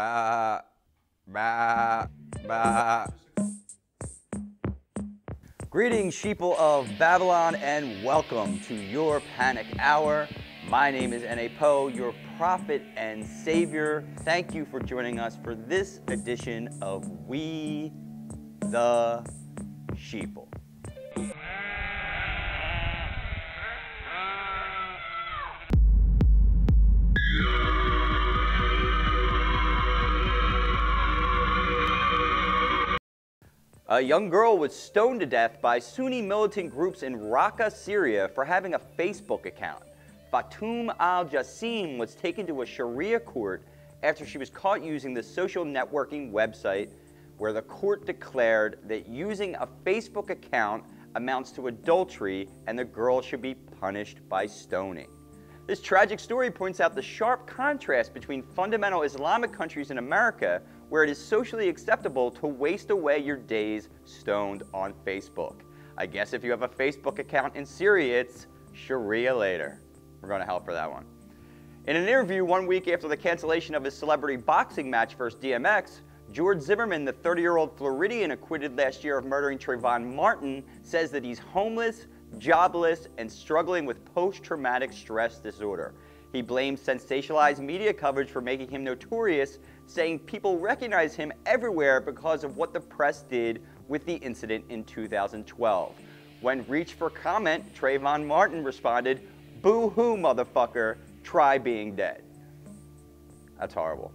Ba, ba, ba. Greetings, sheeple of Babylon, and welcome to your Panic Hour. My name is N.A. Poe, your prophet and savior. Thank you for joining us for this edition of We the Sheeple. A young girl was stoned to death by Sunni militant groups in Raqqa, Syria for having a Facebook account. Fatoum al-Jassim was taken to a Sharia court after she was caught using the social networking website, where the court declared that using a Facebook account amounts to adultery and the girl should be punished by stoning. This tragic story points out the sharp contrast between fundamental Islamic countries in America, where it is socially acceptable to waste away your days stoned on Facebook. I guess if you have a Facebook account in Syria, it's Sharia later. We're going to hell for that one. In an interview 1 week after the cancellation of his celebrity boxing match versus DMX, George Zimmerman, the 30-year-old Floridian acquitted last year of murdering Trayvon Martin, says that he's homeless, jobless, and struggling with post-traumatic stress disorder. He blames sensationalized media coverage for making him notorious, saying people recognize him everywhere because of what the press did with the incident in 2012. When reached for comment, Trayvon Martin responded, "Boo-hoo, motherfucker, try being dead." That's horrible.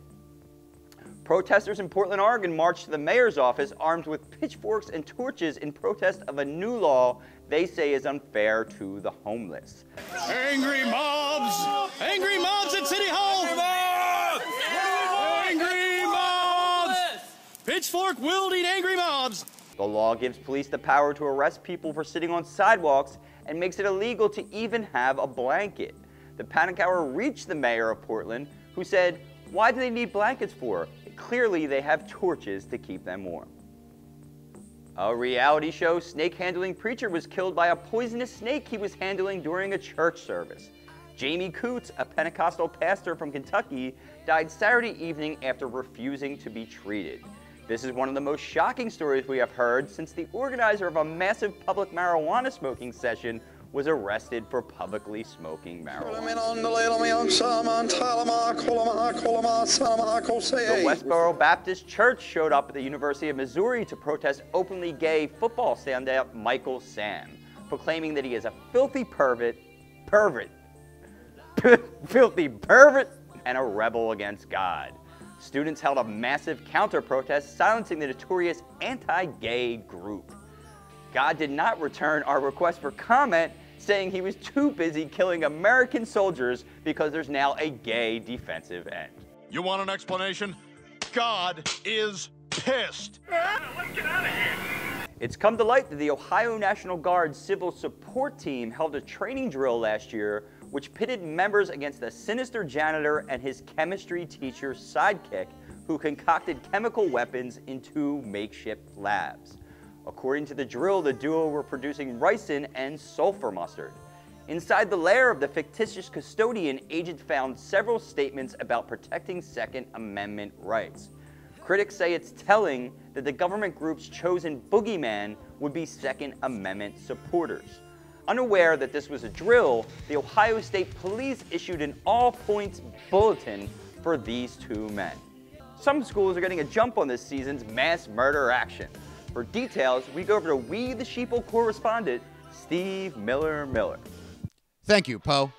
Protesters in Portland, Oregon marched to the mayor's office armed with pitchforks and torches in protest of a new law they say is unfair to the homeless. Angry mobs! Angry mobs at City Hall! Angry mobs! Pitchfork wielding angry mobs! The law gives police the power to arrest people for sitting on sidewalks and makes it illegal to even have a blanket. The Panic Hour reached the mayor of Portland, who said, "Why do they need blankets for? Clearly they have torches to keep them warm." A reality show snake-handling preacher was killed by a poisonous snake he was handling during a church service. Jamie Coots, a Pentecostal pastor from Kentucky, died Saturday evening after refusing to be treated. This is one of the most shocking stories we have heard since the organizer of a massive public marijuana smoking session was arrested for publicly smoking marijuana. The Westboro Baptist Church showed up at the University of Missouri to protest openly gay football standout Michael Sam, proclaiming that he is a filthy pervert, filthy pervert, and a rebel against God. Students held a massive counter-protest silencing the notorious anti-gay group. God did not return our request for comment, saying he was too busy killing American soldiers because there's now a gay defensive end. You want an explanation? God is pissed. Let's get out of here. It's come to light that the Ohio National Guard Civil Support Team held a training drill last year which pitted members against a sinister janitor and his chemistry teacher's sidekick who concocted chemical weapons in 2 makeshift labs. According to the drill, the duo were producing ricin and sulfur mustard. Inside the lair of the fictitious custodian, agents found several statements about protecting Second Amendment rights. Critics say it's telling that the government group's chosen boogeyman would be Second Amendment supporters. Unaware that this was a drill, the Ohio State Police issued an all-points bulletin for these 2 men. Some schools are getting a jump on this season's mass murder action. For details, we go over to We the Sheeple correspondent, Steve Miller. Thank you, Poe.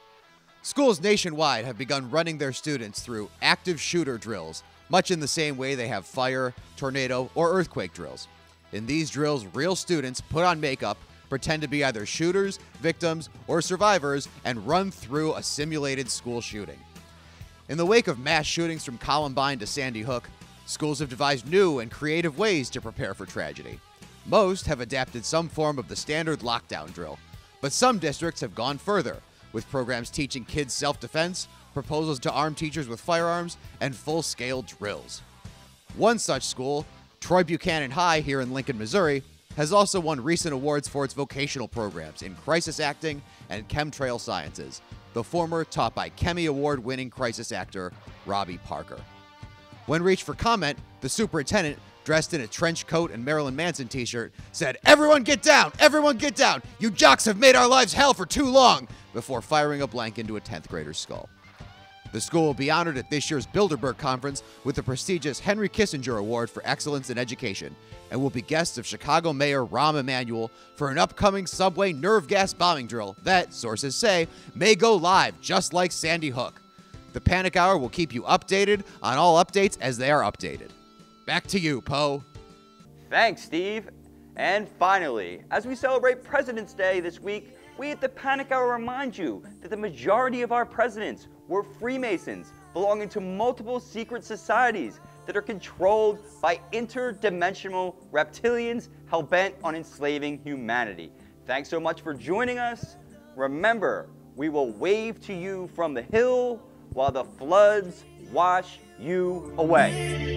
Schools nationwide have begun running their students through active shooter drills, much in the same way they have fire, tornado, or earthquake drills. In these drills, real students put on makeup, pretend to be either shooters, victims, or survivors, and run through a simulated school shooting. In the wake of mass shootings from Columbine to Sandy Hook, schools have devised new and creative ways to prepare for tragedy. Most have adapted some form of the standard lockdown drill, but some districts have gone further, with programs teaching kids self-defense, proposals to arm teachers with firearms, and full-scale drills. One such school, Troy Buchanan High here in Lincoln, Missouri, has also won recent awards for its vocational programs in crisis acting and chemtrail sciences, the former taught by Chemie Award-winning crisis actor Robbie Parker. When reached for comment, the superintendent, dressed in a trench coat and Marilyn Manson t-shirt, said, "Everyone get down! Everyone get down! You jocks have made our lives hell for too long!" before firing a blank into a 10th grader's skull. The school will be honored at this year's Bilderberg Conference with the prestigious Henry Kissinger Award for Excellence in Education, and will be guests of Chicago Mayor Rahm Emanuel for an upcoming subway nerve gas bombing drill that, sources say, may go live just like Sandy Hook. The Panic Hour will keep you updated on all updates as they are updated. Back to you, Poe. Thanks, Steve. And finally, as we celebrate President's Day this week, we at the Panic Hour remind you that the majority of our presidents were Freemasons belonging to multiple secret societies that are controlled by interdimensional reptilians hell-bent on enslaving humanity. Thanks so much for joining us. Remember, we will wave to you from the hill while the floods wash you away.